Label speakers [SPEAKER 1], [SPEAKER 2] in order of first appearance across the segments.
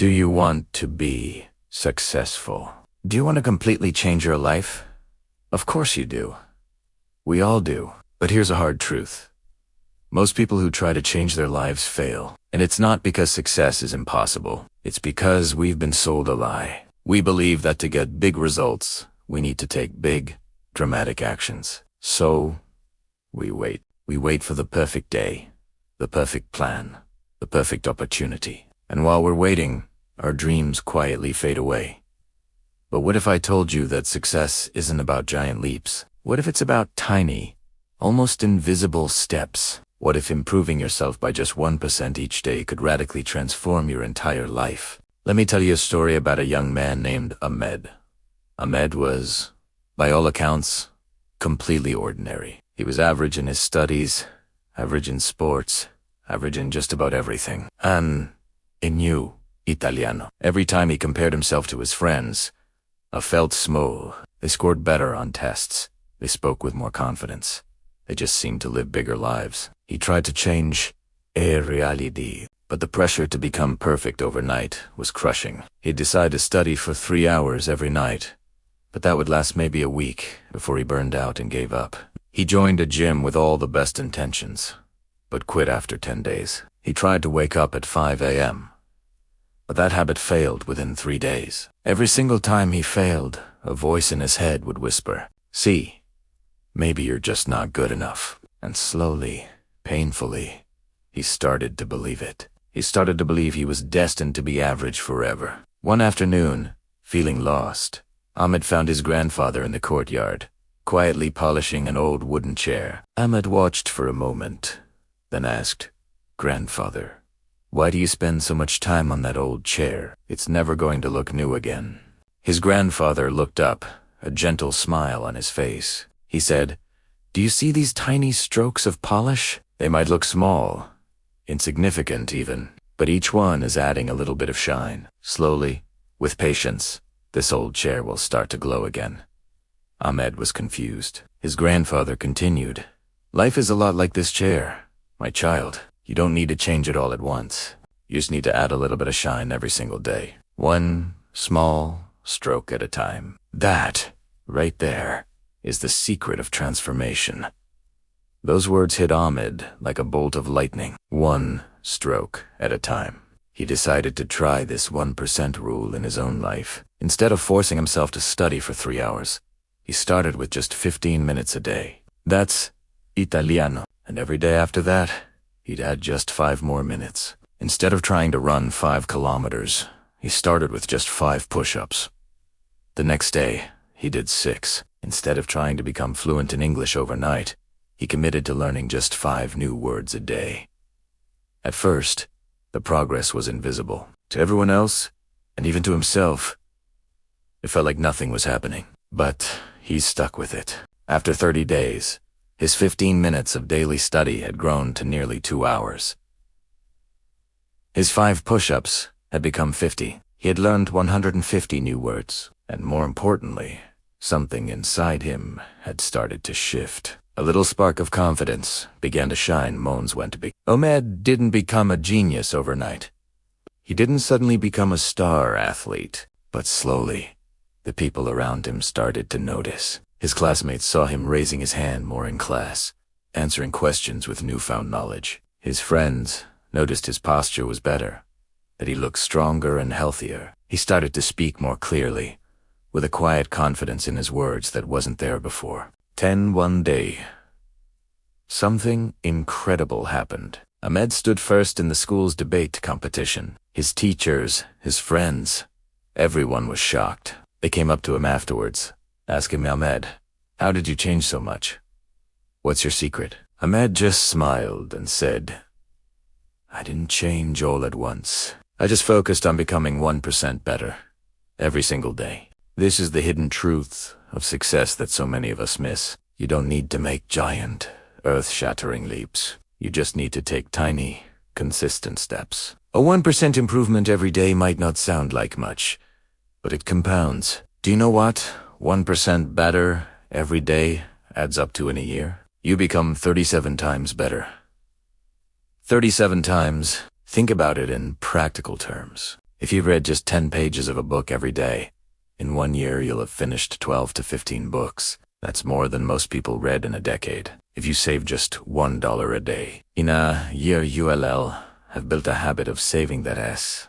[SPEAKER 1] Do you want to be successful? Do you want to completely change your life? Of course you do. We all do. But here's a hard truth. Most people who try to change their lives fail. And it's not because success is impossible. It's because we've been sold a lie. We believe that to get big results, we need to take big, dramatic actions. So, we wait. We wait for the perfect day, the perfect plan, the perfect opportunity. And while we're waiting, our dreams quietly fade away. But what if I told you that success isn't about giant leaps? What if it's about tiny, almost invisible steps? What if improving yourself by just 1% each day could radically transform your entire life? Let me tell you a story about a young man named Ahmed. Ahmed was, by all accounts, completely ordinary. He was average in his studies, average in sports, average in just about everything. And he knew Italiano. Every time he compared himself to his friends, I felt small. They scored better on tests. They spoke with more confidence. They just seemed to live bigger lives. He tried to change reality, but the pressure to become perfect overnight was crushing. He'd decide to study for 3 hours every night, but that would last maybe a week before he burned out and gave up. He joined a gym with all the best intentions, but quit after 10 days. He tried to wake up at 5 a.m., but that habit failed within 3 days. Every single time he failed, a voice in his head would whisper, "See, maybe you're just not good enough." And slowly, painfully, he started to believe it. He started to believe he was destined to be average forever. One afternoon, feeling lost, Ahmed found his grandfather in the courtyard, quietly polishing an old wooden chair. Ahmed watched for a moment, then asked, "Grandfather, why do you spend so much time on that old chair? It's never going to look new again." His grandfather looked up, a gentle smile on his face. He said, "Do you see these tiny strokes of polish? They might look small, insignificant even, but each one is adding a little bit of shine. Slowly, with patience, this old chair will start to glow again." Ahmed was confused. His grandfather continued, "Life is a lot like this chair, my child. You don't need to change it all at once. You just need to add a little bit of shine every single day. One small stroke at a time. That, right there, is the secret of transformation." Those words hit Ahmed like a bolt of lightning. One stroke at a time. He decided to try this 1% rule in his own life. Instead of forcing himself to study for 3 hours, he started with just 15 minutes a day. That's Italiano. And every day after that, he'd add just 5 more minutes. Instead of trying to run 5 kilometers, he started with just 5 push-ups. The next day, he did 6. Instead of trying to become fluent in English overnight, he committed to learning just 5 new words a day. At first, the progress was invisible. To everyone else, and even to himself, it felt like nothing was happening. But he stuck with it. After 30 days, his 15 minutes of daily study had grown to nearly 2 hours. His 5 push-ups had become 50. He had learned 150 new words. And more importantly, something inside him had started to shift. A little spark of confidence began to shine moments when to be. Ahmed didn't become a genius overnight. He didn't suddenly become a star athlete, but slowly, the people around him started to notice. His classmates saw him raising his hand more in class, answering questions with newfound knowledge. His friends noticed his posture was better, that he looked stronger and healthier. He started to speak more clearly, with a quiet confidence in his words that wasn't there before. One day, something incredible happened. Ahmed stood first in the school's debate competition. His teachers, his friends, everyone was shocked. They came up to him afterwards, asking Ahmed, "How did you change so much? What's your secret?" Ahmed just smiled and said, "I didn't change all at once. I just focused on becoming 1% better, every single day." This is the hidden truth of success that so many of us miss. You don't need to make giant, earth-shattering leaps. You just need to take tiny, consistent steps. A 1% improvement every day might not sound like much, but it compounds. Do you know what 1% better every day adds up to in a year? You become 37 times better. 37 times, think about it in practical terms. If you read just 10 pages of a book every day, in 1 year you'll have finished 12 to 15 books. That's more than most people read in a decade. If you save just $1 a day, in a year you'll have built a habit of saving that ass.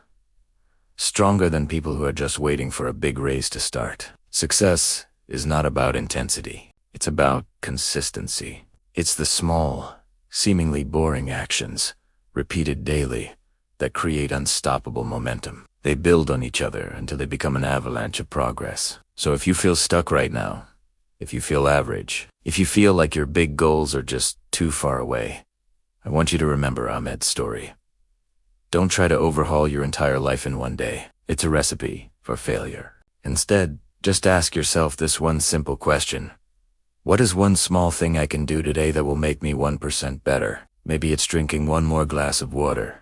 [SPEAKER 1] Stronger than people who are just waiting for a big raise to start. Success is not about intensity. It's about consistency. It's the small, seemingly boring actions, repeated daily, that create unstoppable momentum. They build on each other until they become an avalanche of progress. So if you feel stuck right now, if you feel average, if you feel like your big goals are just too far away, I want you to remember Ahmed's story. Don't try to overhaul your entire life in one day. It's a recipe for failure. Instead, just ask yourself this one simple question. What is one small thing I can do today that will make me 1% better? Maybe it's drinking one more glass of water.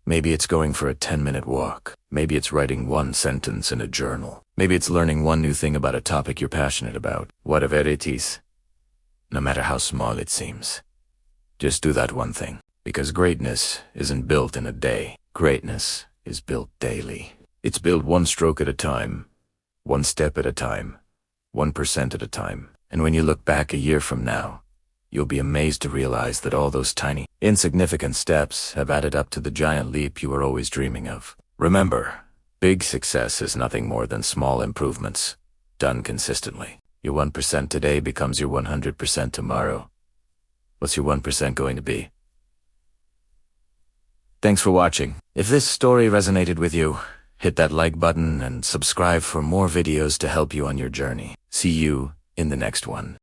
[SPEAKER 1] Maybe it's going for a 10-minute walk. Maybe it's writing one sentence in a journal. Maybe it's learning one new thing about a topic you're passionate about. Whatever it is, no matter how small it seems, just do that one thing. Because greatness isn't built in a day. Greatness is built daily. It's built one stroke at a time, one step at a time, 1% at a time. And when you look back a year from now, you'll be amazed to realize that all those tiny, insignificant steps have added up to the giant leap you were always dreaming of. Remember, big success is nothing more than small improvements, done consistently. Your 1% today becomes your 100% tomorrow. What's your 1% going to be? Thanks for watching. If this story resonated with you, hit that like button and subscribe for more videos to help you on your journey. See you in the next one.